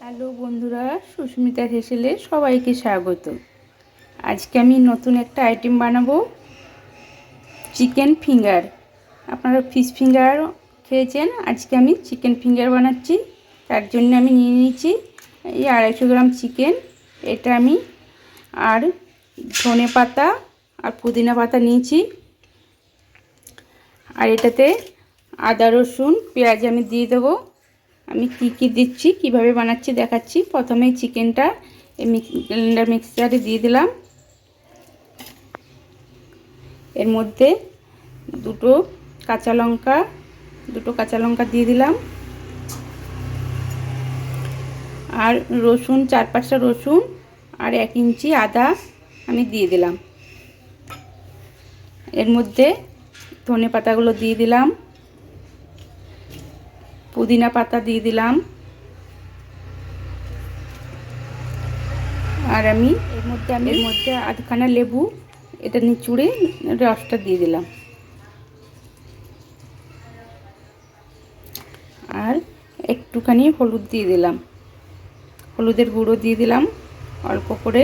Hello বন্ধুরা, সুস্মিতার হেসেলে সবাইকে স্বাগত। আজকে আমি নতুন একটা আইটেম বানাবো, চিকেন ফিঙ্গার। আপনারা ফিশ ফিঙ্গার খেয়েছেন, আজকে আমি চিকেন ফিঙ্গার বানাচ্ছি। তার জন্য আমি নিয়ে নিয়েছি এই 250 গ্রাম চিকেন। এটা আমি আর ধনে পাতা আর পুদিনা পাতা নিয়েছি। আর এটাতে আদা রসুন পেঁয়াজ আমি দিয়ে দেবো। আমি কি দিচ্ছি, কিভাবে বানাচ্ছি দেখাচ্ছি। প্রথমে চিকেনটা ব্লেন্ডার মিক্সারে দিয়ে দিলাম। এর মধ্যে দুটো কাঁচা লঙ্কা দিয়ে দিলাম। আর রসুন 4-5টা রসুন আর 1 ইঞ্চি আদা আমি দিয়ে দিলাম। এর মধ্যে ধনে পাতাগুলো দিয়ে দিলাম, পুদিনা পাতা দিয়ে দিলাম। আর আমি এর মধ্যে আধখানা লেবু এটা নিচুড়ে রসটা দিয়ে দিলাম। আর একটুখানি হলুদ দিয়ে দিলাম, হলুদের গুঁড়ো দিয়ে দিলাম অল্প করে।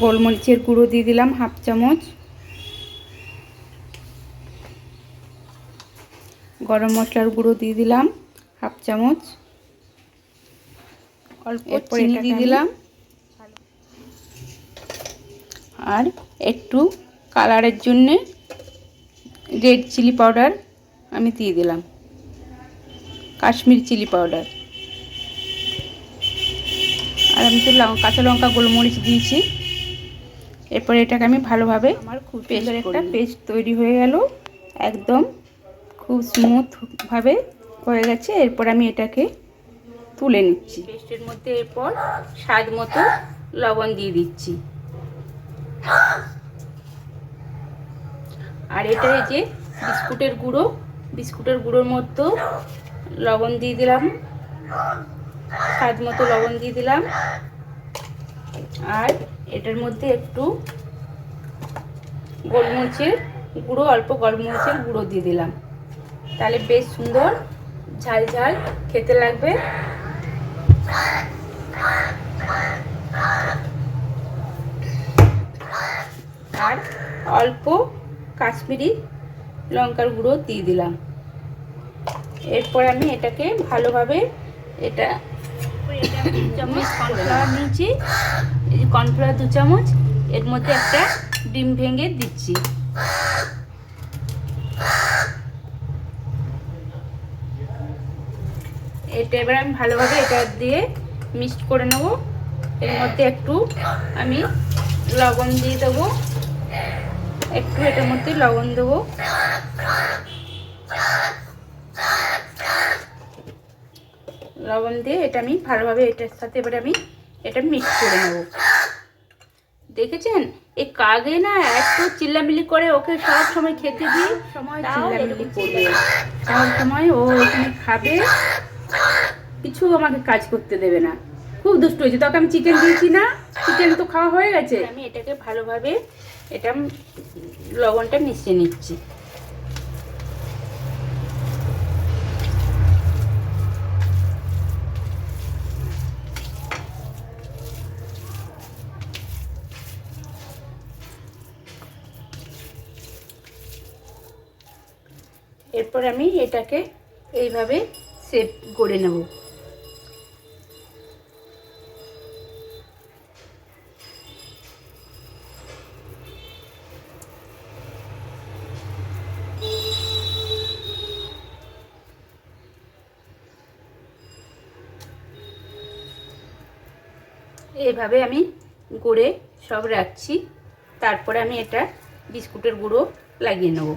গোলমরিচের গুঁড়ো দিয়ে দিলাম 1/2 চামচ। গরম মশলার গুঁড়ো দিয়ে দিলাম 1/2 চামচ। অল্প চিনি দিয়ে দিলাম। আর একটু কালারের জন্যে রেড চিলি পাউডার আমি দিয়ে দিলাম, কাশ্মীর চিলি পাউডার। আর আমি তো কাঁচা লঙ্কা গোলমরিচ দিয়েছি। এরপর এটাকে আমি ভালোভাবে, আমার খুব সুন্দর একটা পেস্ট তৈরি হয়ে গেল, একদম খুব স্মুথভাবে হয়ে গেছে। এরপর আমি এটাকে তুলে নিচ্ছি। পেস্টের মধ্যে এরপর স্বাদ মতো লবণ দিয়ে দিচ্ছি। আর এটা এই যে বিস্কুটের গুঁড়োর মধ্যে লবণ দিয়ে দিলাম, স্বাদ মতো লবণ দিয়ে দিলাম। আর এটার মধ্যে একটু অল্প গোলমরিচের গুঁড়ো দিয়ে দিলাম। তাহলে বেশ সুন্দর ঝাল ঝাল খেতে লাগবে। আর অল্প কাশ্মীরি লঙ্কার গুঁড়ো দিয়ে দিলাম। এরপর আমি এটাকে ভালোভাবে চামচ কর্নফ্লাওয়ার নিয়েছি, এই যে কর্নফ্লাওয়ার 2 চামচ। এর মধ্যে একটা ডিম ভেঙে দিচ্ছি। এটা এবার আমি ভালোভাবে এটা দিয়ে মিক্সড করে নেব। এর মধ্যে একটু আমি লবণ দিয়ে দেবো, এটার মধ্যে লবণ দেবো। লবণ দিয়ে এটা আমি ভালোভাবে এটার সাথে এবার আমি এটা মিক্স করে নেব। দেখেছেন এই কাগে না এত চিল্লামিল্লি করে, ওকে সব সময় খেতে দিই, চিল্লামিল্লি করবে সব সময়। ও এখানে খাবে, কিছু আমাকে কাজ করতে দেবে না, খুব দুষ্ট হয়েছে। তখন আমি চিকেন দিয়েছি না, চিকেন তো খাওয়া হয়ে গেছে। আমি এটাকে ভালোভাবে লবণটা মিশিয়ে নিচ্ছি। এরপর আমি এটাকে এইভাবে সেট করে নেব। এইভাবে আমি গড়ে সব রাখছি। তারপরে আমি এটা বিস্কুটের গুঁড়ো লাগিয়ে নেব।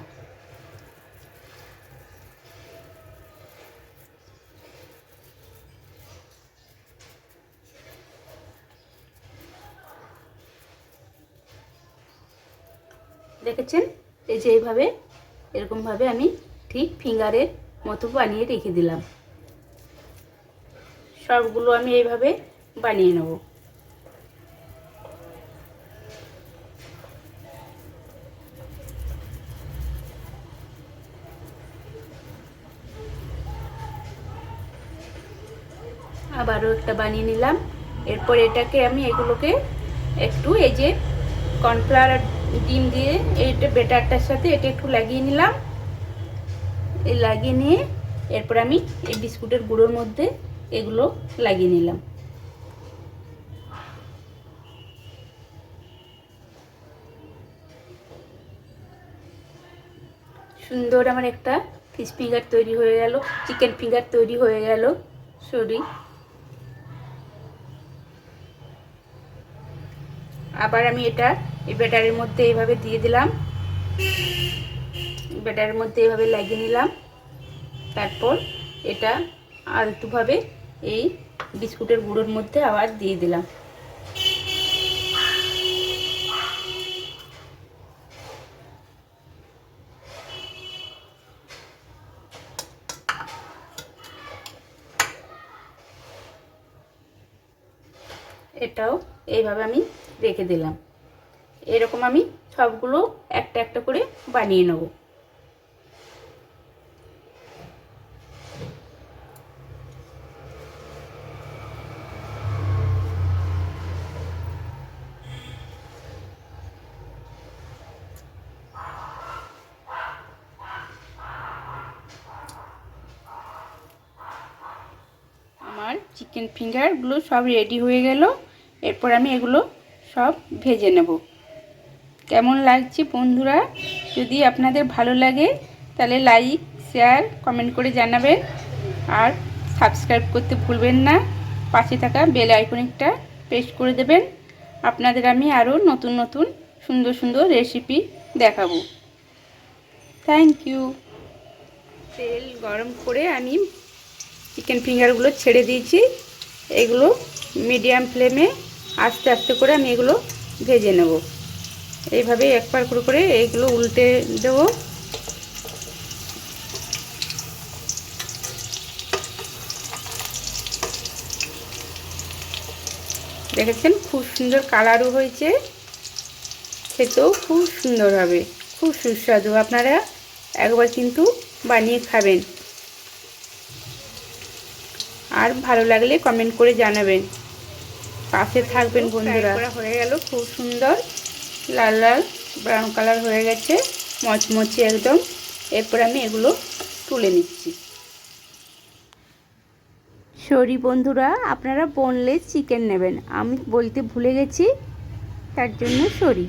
দেখেছেন, এই যে এইভাবে এরকমভাবে আমি ঠিক ফিঙ্গারের মতো বানিয়ে রেখে দিলাম। সবগুলো আমি এইভাবে বানিয়ে নেব। আবারও একটা বানিয়ে নিলাম। এরপর এটাকে আমি এগুলোকে একটু এই যে কর্নফ্লাওয়ার আর ডিম দিয়ে এইটা বেটারটার সাথে এটা একটু লাগিয়ে নিলাম। এই লাগিয়ে নিয়ে এরপর আমি এই বিস্কুটের গুঁড়োর মধ্যে এগুলো লাগিয়ে নিলাম। সুন্দর আমার একটা ফিশ ফিঙ্গার তৈরি হয়ে গেল, চিকেন ফিঙ্গার তৈরি হয়ে গেল। সরি, আবার আমি এটা এই ব্যাটারের মধ্যে এইভাবে দিয়ে দিলাম, ব্যাটারের মধ্যে এইভাবে লাগিয়ে নিলাম। তারপর এটা আলতুভাবে এই বিস্কুটের গুঁড়োর মধ্যে আবার দিয়ে দিলাম। এটাও এইভাবে আমি রেখে দিলাম। এরকম আমি সবগুলো একটা একটা করে বানিয়ে নেব। আমার চিকেন ফিঙ্গারগুলো সব রেডি হয়ে গেল। এরপর আমি এগুলো সব ভেজে নেব। কেমন লাগছে বন্ধুরা? যদি আপনাদের ভালো লাগে তাহলে লাইক, শেয়ার, কমেন্ট করে জানাবেন। আর সাবস্ক্রাইব করতে ভুলবেন না। পাশে থাকা বেল আইকনটা প্রেস করে দেবেন। আপনাদের আমি আরও নতুন নতুন সুন্দর সুন্দর রেসিপি দেখাবো। Thank you. তেল গরম করে আমি চিকেন ফিঙ্গারগুলো ছেড়ে দিয়েছি। এগুলো মিডিয়াম ফ্লেমে আস্তে আস্তে করে আমি এগুলো ভেজে নেব। এইভাবে একবার করে করে এইগুলো উল্টে দেবো। দেখেছেন খুব সুন্দর কালারও হয়েছে, খেতেও খুব সুন্দর হবে, খুব সুস্বাদু। আপনারা একবার কিন্তু বানিয়ে খাবেন, আর ভালো লাগলে কমেন্ট করে জানাবেন। পাশে থাকবেন বন্ধুরা। হয়ে গেল খুব সুন্দর লাল লাল ব্রাউন কালার হয়ে গেছে, মচমচে একদম। এরপর আমি এগুলো তুলে নিচ্ছি। সরি বন্ধুরা, আপনারা বোনলেস চিকেন নেবেন, আমি বলতে ভুলে গেছি, তার জন্য সরি।